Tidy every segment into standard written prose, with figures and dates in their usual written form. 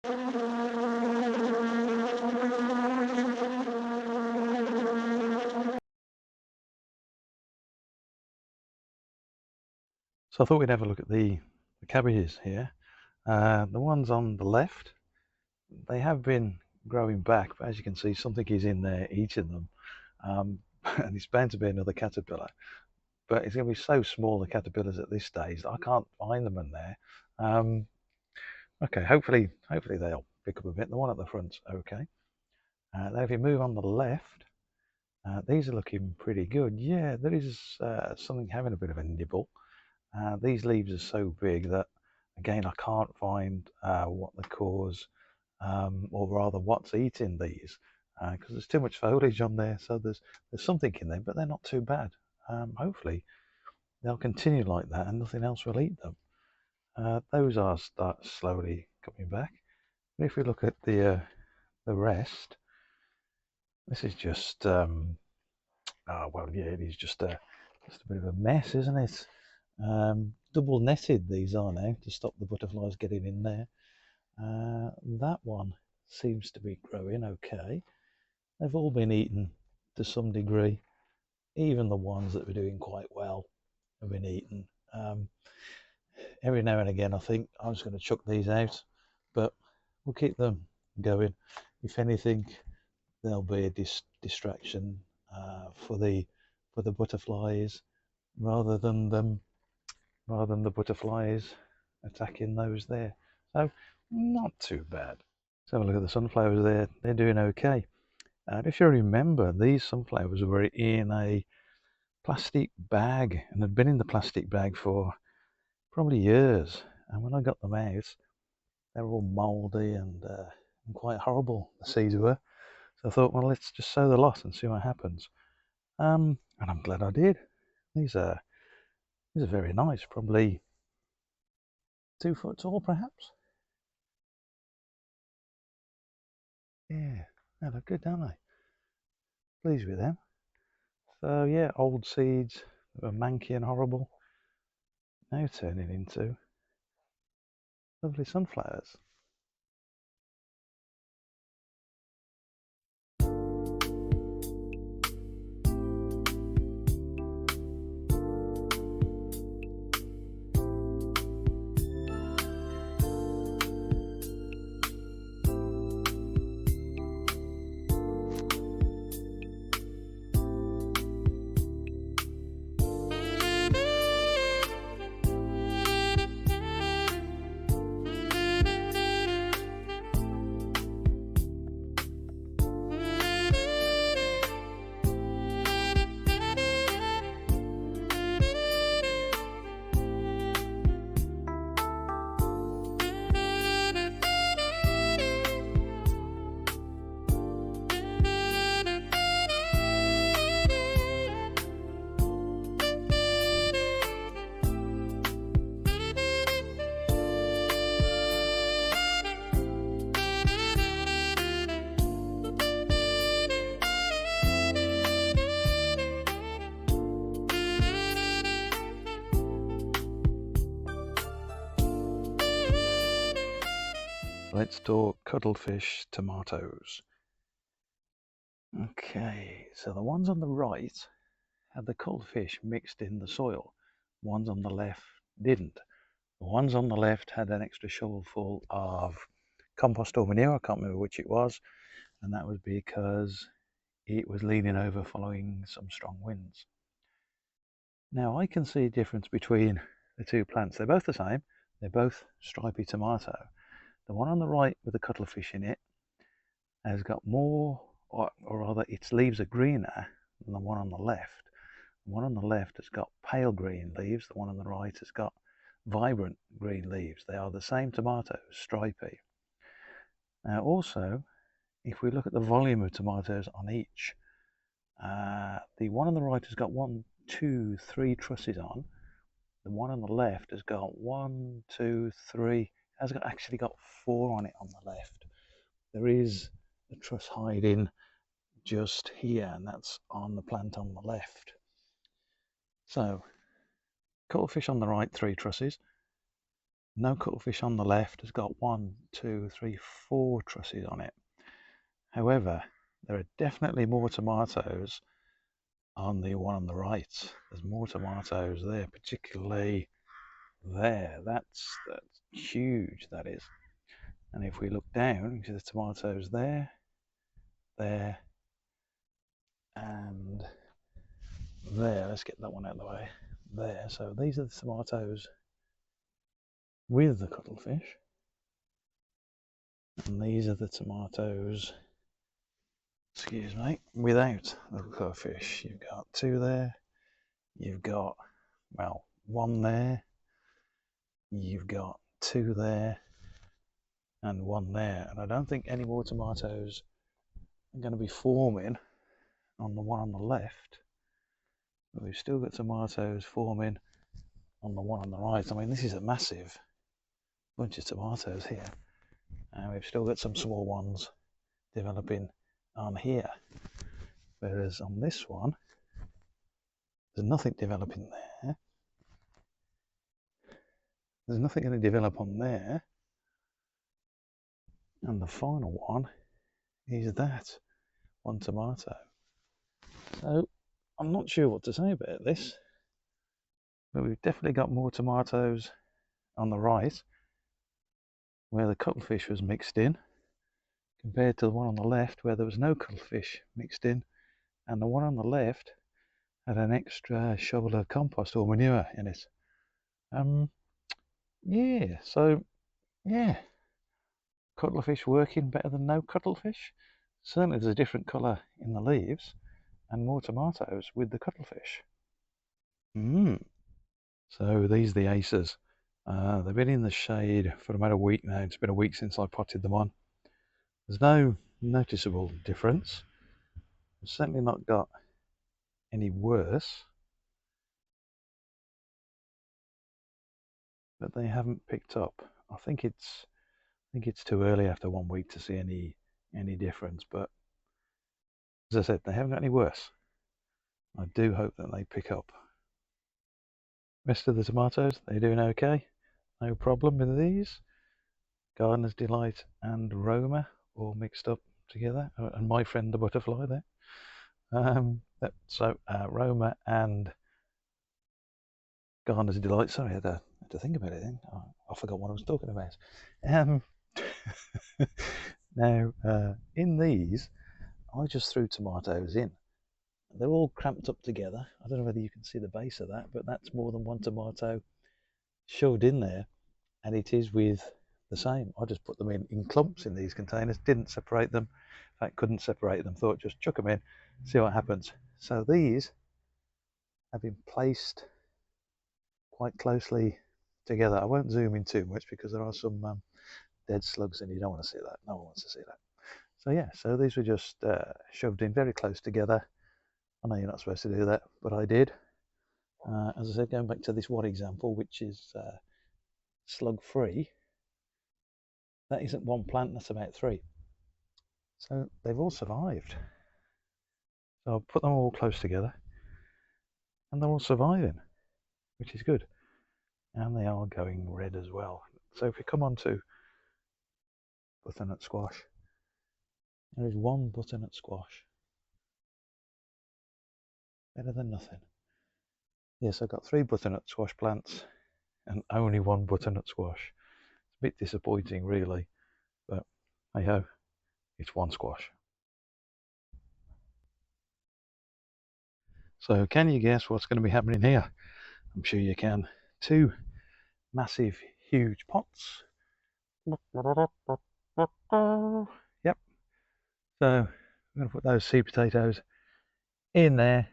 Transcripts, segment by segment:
So I thought we'd have a look at the cabbages here. The ones on the left, they have been growing back, but as you can see, something is in there eating them. And it's bound to be another caterpillar. But it's going to be so small, the caterpillars at this stage, that I can't find them in there. Okay, hopefully they'll pick up a bit. The one at the front's okay. Now if you move on the left, these are looking pretty good. Yeah, there is something having a bit of a nibble. These leaves are so big that, again, I can't find what the cause, or rather what's eating these, because there's too much foliage on there. So there's something in there, but they're not too bad. Hopefully they'll continue like that and nothing else will eat them. Those are start slowly coming back. And if we look at the rest, this is just well, yeah, it is just a bit of a mess, isn't it? Double netted these are now to stop the butterflies getting in there. That one seems to be growing okay. They've all been eaten to some degree. Even the ones that were doing quite well have been eaten. Every now and again I think I'm just going to chuck these out, but we'll keep them going. If anything, there'll be a distraction for the butterflies rather than the butterflies attacking those there. So not too bad. So have a look at the sunflowers there. They're doing okay. And if you remember, these sunflowers were in a plastic bag and had been in the plastic bag for probably years. And when I got them out, they were all mouldy and quite horrible, the seeds were. So I thought, well, let's just sow the lot and see what happens. And I'm glad I did. These are very nice, probably 2 foot tall, perhaps. Yeah, they look good, don't they? Pleased with them. So yeah, old seeds that were manky and horrible, now turning into lovely sunflowers. Let's talk cuttlefish tomatoes. Okay, so the ones on the right had the cuttlefish mixed in the soil. The ones on the left didn't. The ones on the left had an extra shovelful of compost or manure, I can't remember which it was, and that was because it was leaning over following some strong winds. Now I can see a difference between the two plants. They're both the same. They're both stripy tomato. The one on the right with the cuttlefish in it has got more, or rather its leaves are greener than the one on the left. The one on the left has got pale green leaves. The one on the right has got vibrant green leaves. They are the same tomatoes, stripy. Now also, if we look at the volume of tomatoes on each, the one on the right has got 1, 2, 3 trusses on. The one on the left has got 1, 2, 3, has actually got 4 on it on the left. There is a truss hiding just here, and that's on the plant on the left. So, cuttlefish on the right, 3 trusses. No cuttlefish on the left has got 1, 2, 3, 4 trusses on it. However, there are definitely more tomatoes on the one on the right. There's more tomatoes there, particularly there. That's huge, that is. And if we look down, you see the tomatoes there, there, and there. Let's get that one out of the way. There. So these are the tomatoes with the cuttlefish. And these are the tomatoes, excuse me, without the cuttlefish. You've got 2 there. You've got, well, 1 there. You've got 2 there. And 1 there. And I don't think any more tomatoes are going to be forming on the one on the left. But we've still got tomatoes forming on the one on the right. I mean, this is a massive bunch of tomatoes here. And we've still got some small ones developing on here. Whereas on this one, there's nothing developing there. There's nothing going to develop on there. And the final one is that one tomato. So I'm not sure what to say about this. But we've definitely got more tomatoes on the right, where the cuttlefish was mixed in, compared to the one on the left, where there was no cuttlefish mixed in, and the one on the left had an extra shovel of compost or manure in it. Yeah, so yeah, cuttlefish working better than no cuttlefish. Certainly there's a different colour in the leaves and more tomatoes with the cuttlefish. So these are the aces. They've been in the shade for about a week now. It's been a week since I potted them on. There's no noticeable difference. I've certainly not got any worse, but they haven't picked up. I think it's too early after 1 week to see any difference, but as I said, they haven't got any worse. I do hope that they pick up. Rest of the tomatoes, they're doing okay. No problem with these. Gardener's Delight and Roma all mixed up together, and my friend the butterfly there. Roma and Gardener's Delight. Sorry, I had to think about it then. I forgot what I was talking about. Now, in these, I just threw tomatoes in. They're all cramped up together. I don't know whether you can see the base of that, but that's more than one tomato shoved in there, and it is with the same. I just put them in clumps in these containers, didn't separate them. In fact, couldn't separate them. Thought just chuck them in, see what happens. So these have been placed quite closely together. I won't zoom in too much because there are some dead slugs and you don't want to see that. No one wants to see that. So yeah, so these were just shoved in very close together. I know you're not supposed to do that, but I did. As I said, going back to this one example, which is slug free, that isn't one plant, that's about 3. So they've all survived. So I'll put them all close together and they're all surviving, which is good. And they are going red as well. So if we come on to butternut squash, there is 1 butternut squash. Better than nothing. Yes, I've got 3 butternut squash plants and only 1 butternut squash. It's a bit disappointing really, but hey ho, it's 1 squash. So can you guess what's going to be happening here? I'm sure you can. 2 massive, huge pots. Yep. So I'm going to put those seed potatoes in there.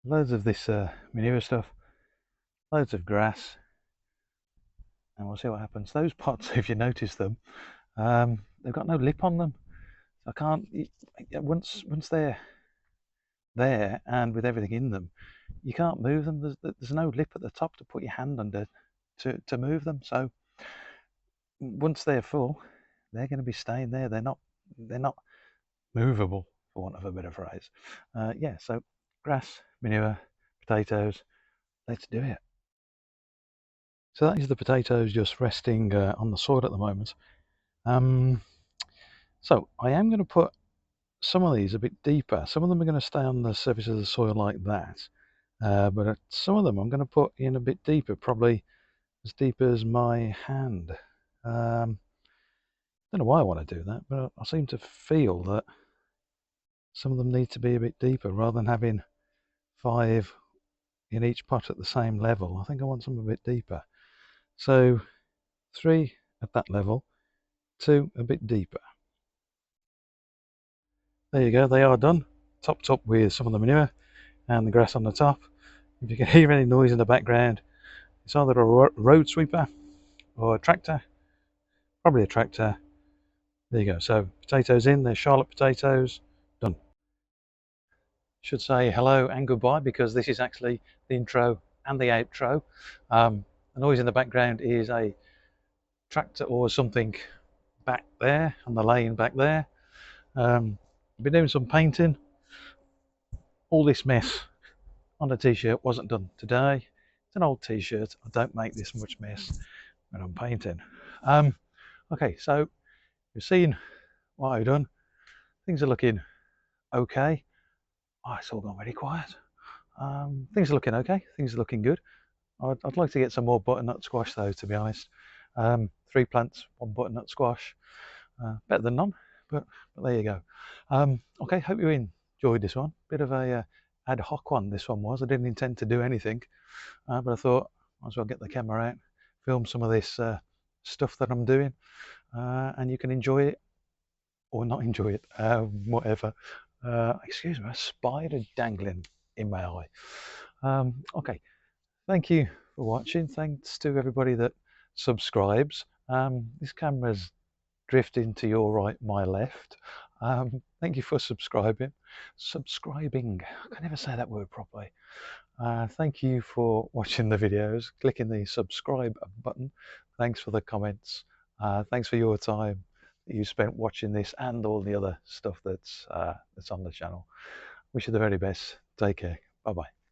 Loads of this manure stuff. Loads of grass. And we'll see what happens. Those pots, if you notice them, they've got no lip on them. I can't, once they're there and with everything in them, you can't move them. There's no lip at the top to put your hand under to move them. So once they're full, they're going to be staying there. They're not movable, for want of a better phrase. Yeah, so grass, manure, potatoes, let's do it. So that is the potatoes just resting on the soil at the moment. So I am going to put some of these a bit deeper. Some of them are going to stay on the surface of the soil like that. But some of them I'm going to put in a bit deeper, probably as deep as my hand. Don't know why I want to do that, but I seem to feel that some of them need to be a bit deeper rather than having 5 in each pot at the same level. I think I want some a bit deeper. So 3 at that level, 2 a bit deeper. There you go, they are done. Topped up with some of the manure and the grass on the top. If you can hear any noise in the background, it's either a road sweeper or a tractor, probably a tractor. There you go. So potatoes in, they're Charlotte potatoes, done. Should say hello and goodbye because this is actually the intro and the outro. The noise in the background is a tractor or something back there on the lane back there. I've been doing some painting. All this mess on the t-shirt wasn't done today. It's an old t-shirt. I don't make this much mess when I'm painting. Okay, so you've seen what I've done. Things are looking okay. Oh, it's all gone very quiet. Things are looking okay. Things are looking good. I'd like to get some more butternut squash though, to be honest. 3 plants, 1 butternut squash. Better than none, but there you go. Okay, hope you enjoyed this one. Bit of a ad hoc one this one was. I didn't intend to do anything, but I thought I might as well get the camera out, film some of this stuff that I'm doing, and you can enjoy it or not enjoy it, whatever. Excuse me, a spider dangling in my eye. Okay, thank you for watching. Thanks to everybody that subscribes. This camera's drifting to your right, my left. Thank you for subscribing. I can never say that word properly. Thank you for watching the videos, clicking the subscribe button. Thanks for the comments. Thanks for your time that you spent watching this and all the other stuff that's on the channel. Wish you the very best. Take care. Bye bye.